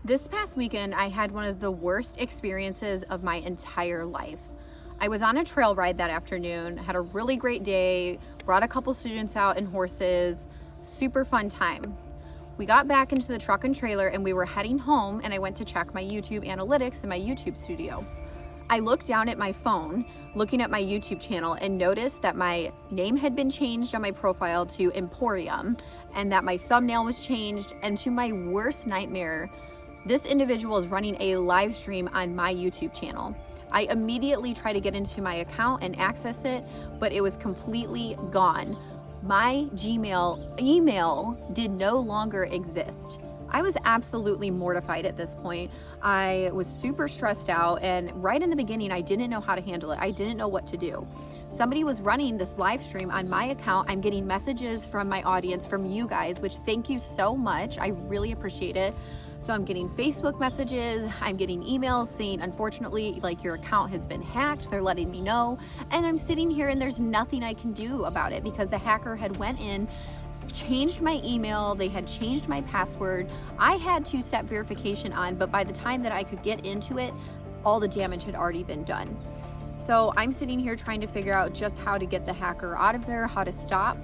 This past weekend, I had one of the worst experiences of my entire life. I was on a trail ride that afternoon, had a really great day, brought a couple students out in horses, super fun time. We got back into the truck and trailer and we were heading home, and I went to check my YouTube analytics in my YouTube studio. I looked down at my phone, looking at my YouTube channel, and noticed that my name had been changed on my profile to Emporium, and that my thumbnail was changed, and to my worst nightmare, this individual is running a live stream on my YouTube channel. I immediately tried to get into my account and access it, but it was completely gone. My Gmail email did no longer exist. I was absolutely mortified at this point. I was super stressed out, and right in the beginning, I didn't know how to handle it. I didn't know what to do. Somebody was running this live stream on my account. I'm getting messages from my audience, from you guys, which thank you so much. I really appreciate it. So I'm getting Facebook messages, I'm getting emails saying, unfortunately, like, your account has been hacked. They're letting me know. And I'm sitting here and there's nothing I can do about it because the hacker had went in, changed my email, they had changed my password. I had two-step verification on, but by the time that I could get into it, all the damage had already been done. So I'm sitting here trying to figure out just how to get the hacker out of there, how to stop.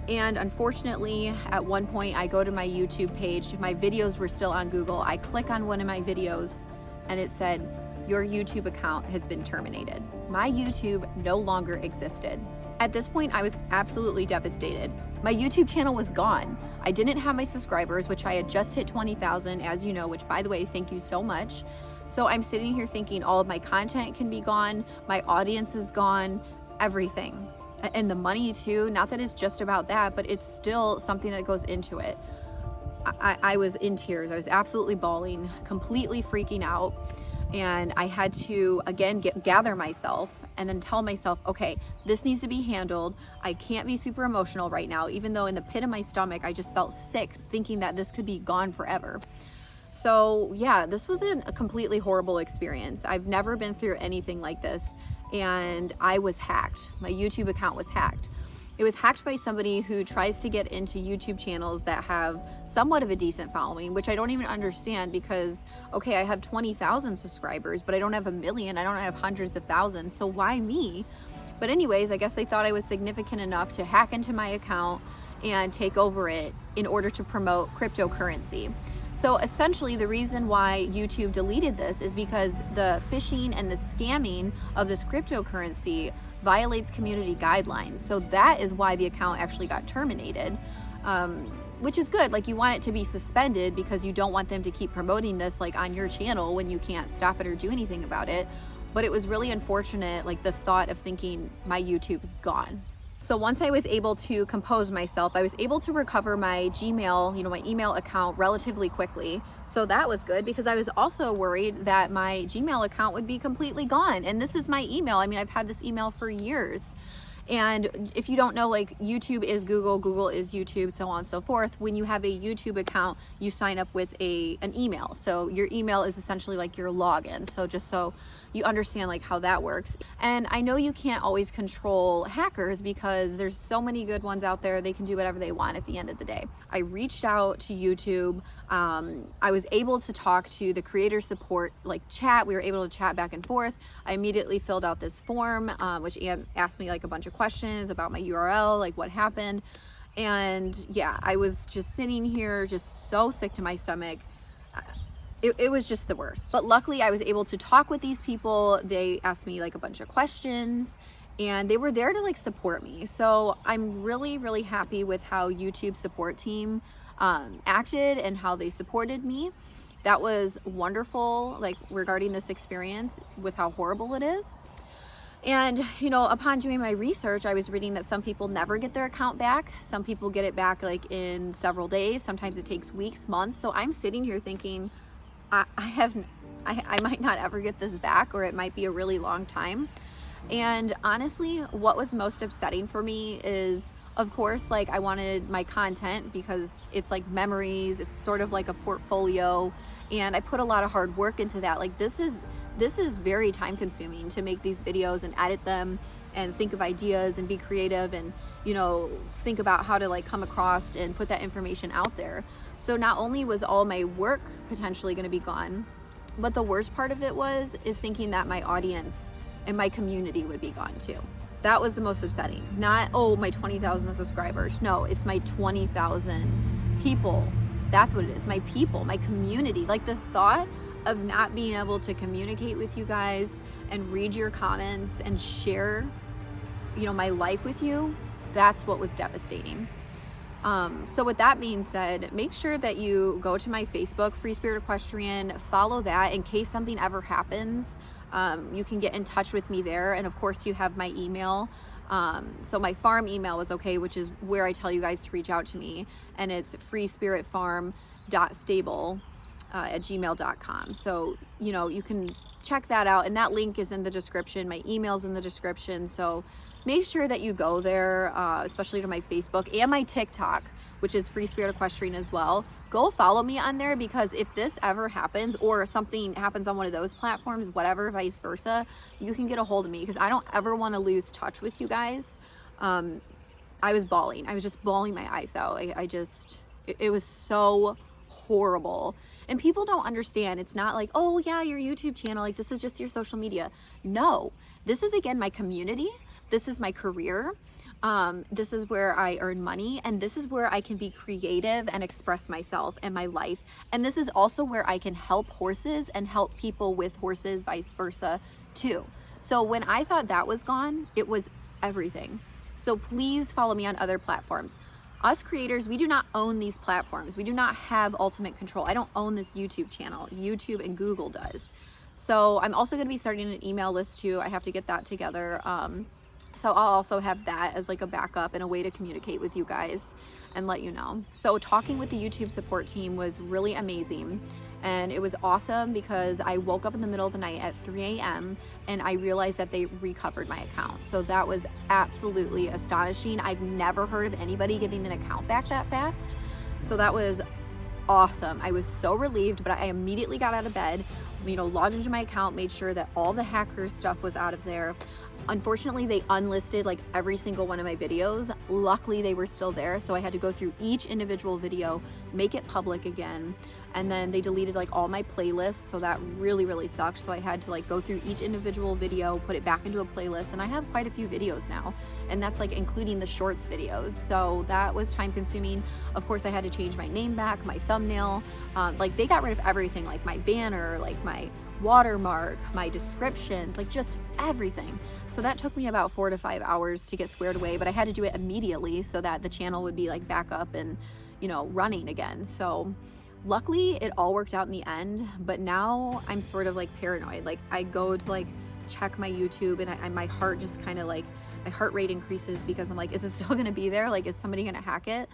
And unfortunately, at one point, I go to my YouTube page. My videos were still on Google. I click on one of my videos and it said, your YouTube account has been terminated. My YouTube no longer existed. At this point, I was absolutely devastated. My YouTube channel was gone. I didn't have my subscribers, which I had just hit 20,000, as you know, which, by the way, thank you so much. So I'm sitting here thinking all of my content can be gone. My audience is gone, everything. And the money too, not that it's just about that, but it's still something that goes into it. I was in tears. I was absolutely bawling, completely freaking out. And I had to, again, gather myself and then tell myself, okay, this needs to be handled. I can't be super emotional right now, even though in the pit of my stomach, I just felt sick thinking that this could be gone forever. So yeah, this was a completely horrible experience. I've never been through anything like this. And I was hacked. My YouTube account was hacked. It was hacked by somebody who tries to get into YouTube channels that have somewhat of a decent following, which I don't even understand because, okay, I have 20,000 subscribers, but I don't have 1 million. I don't have hundreds of thousands. So why me? But anyways, I guess they thought I was significant enough to hack into my account and take over it in order to promote cryptocurrency. So essentially, the reason why YouTube deleted this is because the phishing and the scamming of this cryptocurrency violates community guidelines. So that is why the account actually got terminated, which is good. Like, you want it to be suspended because you don't want them to keep promoting this like on your channel when you can't stop it or do anything about it. But it was really unfortunate, like the thought of thinking my YouTube's gone. So once I was able to compose myself, I was able to recover my Gmail, my email account relatively quickly. So that was good because I was also worried that my Gmail account would be completely gone. And this is my email. I mean, I've had this email for years. And if you don't know, like, YouTube is Google, Google is YouTube, so on and so forth. When you have a YouTube account, you sign up with an email. So your email is essentially like your login. So just so you understand like how that works. And I know you can't always control hackers because there's so many good ones out there. They can do whatever they want at the end of the day. I reached out to YouTube. I was able to talk to the creator support, like chat. We were able to chat back and forth. I immediately filled out this form, which asked me like a bunch of questions about my URL, like what happened. And yeah, I was just sitting here, just so sick to my stomach. It was just the worst. But luckily I was able to talk with these people. They asked me like a bunch of questions and they were there to like support me. So I'm really, really happy with how YouTube support team acted and how they supported me. That was wonderful, like regarding this experience with how horrible it is. And, upon doing my research, I was reading that some people never get their account back. Some people get it back like in several days. Sometimes it takes weeks, months. So I'm sitting here thinking, I might not ever get this back, or it might be a really long time. And honestly, what was most upsetting for me is, of course, like, I wanted my content because it's like memories, it's sort of like a portfolio, and I put a lot of hard work into that. Like, this is very time consuming to make these videos and edit them and think of ideas and be creative and, think about how to like come across and put that information out there. So not only was all my work potentially going to be gone, but the worst part of it is thinking that my audience and my community would be gone too. That was the most upsetting. Not, oh, my 20,000 subscribers. No, it's my 20,000 people. That's what it is. My people, my community. Like the thought of not being able to communicate with you guys and read your comments and share, you know, my life with you, that's what was devastating. So with that being said, make sure that you go to my Facebook, Free Spirit Equestrian, follow that in case something ever happens. You can get in touch with me there. And of course you have my email. So my farm email was okay, which is where I tell you guys to reach out to me. And it's freespiritfarm.stable at gmail.com. So, you know, you can check that out. And that link is in the description. My email's in the description. So make sure that you go there, especially to my Facebook and my TikTok, which is Free Spirit Equestrian as well. Go follow me on there, because if this ever happens or something happens on one of those platforms, whatever, vice versa, you can get a hold of me, because I don't ever want to lose touch with you guys. I was bawling. I was just bawling my eyes out. It was so horrible. And people don't understand. It's not like, oh yeah, your YouTube channel, like this is just your social media. No, this is again my community. This is my career. This is where I earn money, and this is where I can be creative and express myself and my life. And this is also where I can help horses and help people with horses, vice versa too. So when I thought that was gone, it was everything. So please follow me on other platforms. Us creators, we do not own these platforms. We do not have ultimate control. I don't own this YouTube channel. YouTube and Google does. So I'm also going to be starting an email list too. I have to get that together. So I'll also have that as like a backup and a way to communicate with you guys and let you know. So talking with the YouTube support team was really amazing. And it was awesome because I woke up in the middle of the night at 3 a.m. and I realized that they recovered my account. So that was absolutely astonishing. I've never heard of anybody getting an account back that fast. So that was awesome. I was so relieved, but I immediately got out of bed, you know, logged into my account, made sure that all the hackers stuff was out of there. Unfortunately, they unlisted like every single one of my videos. Luckily, they were still there, so I had to go through each individual video, make it public again, and then they deleted like all my playlists, so that really sucked. So I had to like go through each individual video, put it back into a playlist, and I have quite a few videos now, and that's like including the shorts videos, so that was time consuming. Of course, I had to change my name back, my thumbnail, like they got rid of everything, like my banner, like my watermark, my descriptions, like just everything. So that took me about 4 to 5 hours to get squared away, but I had to do it immediately so that the channel would be like back up and, you know, running again. So luckily it all worked out in the end, but now I'm sort of like paranoid. Like I go to like check my YouTube and my heart just kind of like, my heart rate increases because I'm like, is it still gonna be there? Like, is somebody gonna hack it?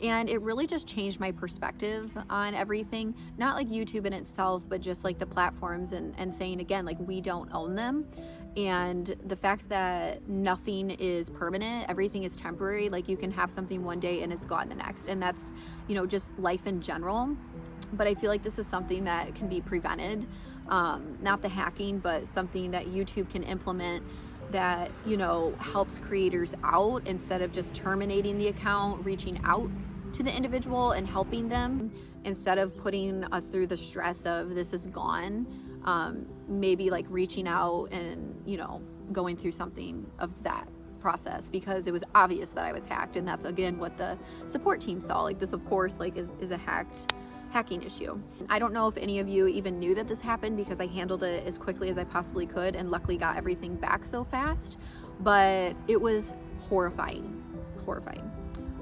And it really just changed my perspective on everything. Not like YouTube in itself, but just like the platforms and saying again, like we don't own them. And the fact that nothing is permanent, everything is temporary. Like you can have something one day and it's gone the next. And that's, you know, just life in general. But I feel like this is something that can be prevented. Not the hacking, but something that YouTube can implement that, you know, helps creators out instead of just terminating the account, reaching out to the individual and helping them instead of putting us through the stress of this is gone. Maybe like reaching out and, you know, going through something of that process, because it was obvious that I was hacked, and that's again what the support team saw. Like this of course like is a hacking issue. I don't know if any of you even knew that this happened, because I handled it as quickly as I possibly could and luckily got everything back so fast, but it was horrifying.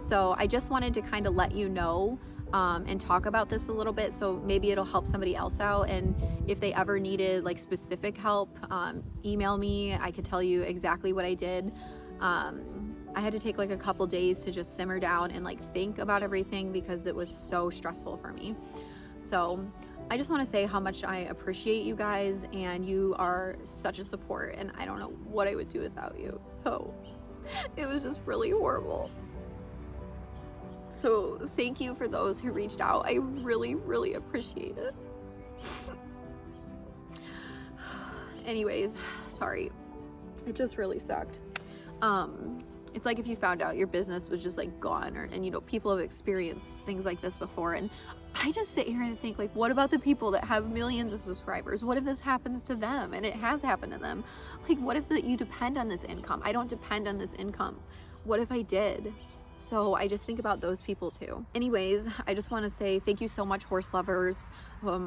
So I just wanted to kind of let you know and talk about this a little bit, so maybe it'll help somebody else out. And if they ever needed like specific help, email me. I could tell you exactly what I did. I had to take like a couple days to just simmer down and like think about everything because it was so stressful for me. So I just want to say how much I appreciate you guys, and you are such a support, and I don't know what I would do without you. So it was just really horrible. So thank you for those who reached out. I really appreciate it. Anyways, sorry. It just really sucked. It's like if you found out your business was just like gone, and you know, people have experienced things like this before. And I just sit here and think, like, what about the people that have millions of subscribers? What if this happens to them? And it has happened to them. Like, what if that you depend on this income? I don't depend on this income. What if I did? So I just think about those people too. Anyways, I just want to say thank you so much, horse lovers.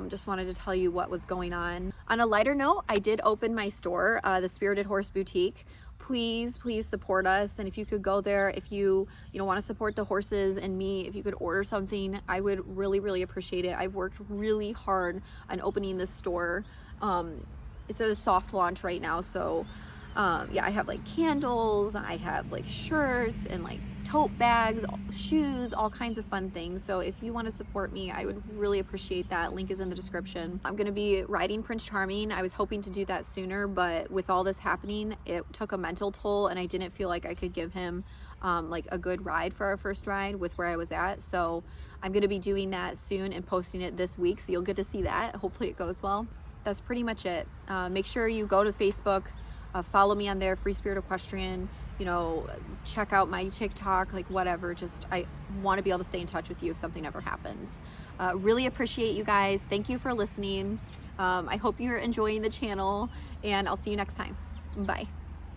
Just wanted to tell you what was going on. On a lighter note, I did open my store, the Spirited Horse Boutique. Please support us. And if you could go there, if you want to support the horses and me, if you could order something, I would really appreciate it. I've worked really hard on opening this store. It's at a soft launch right now. So yeah, I have like candles, I have like shirts and like tote bags, shoes, all kinds of fun things. So if you want to support me, I would really appreciate that. Link is in the description. I'm going to be riding Prince Charming. I was hoping to do that sooner, but with all this happening, it took a mental toll, and I didn't feel like I could give him like a good ride for our first ride with where I was at. So I'm going to be doing that soon and posting it this week, so you'll get to see that. Hopefully it goes well. That's pretty much it. Make sure you go to Facebook, follow me on there, Free Spirit Equestrian. You know, check out my TikTok, like whatever. Just, I want to be able to stay in touch with you if something ever happens. Really appreciate you guys. Thank you for listening. I hope you're enjoying the channel, and I'll see you next time. Bye.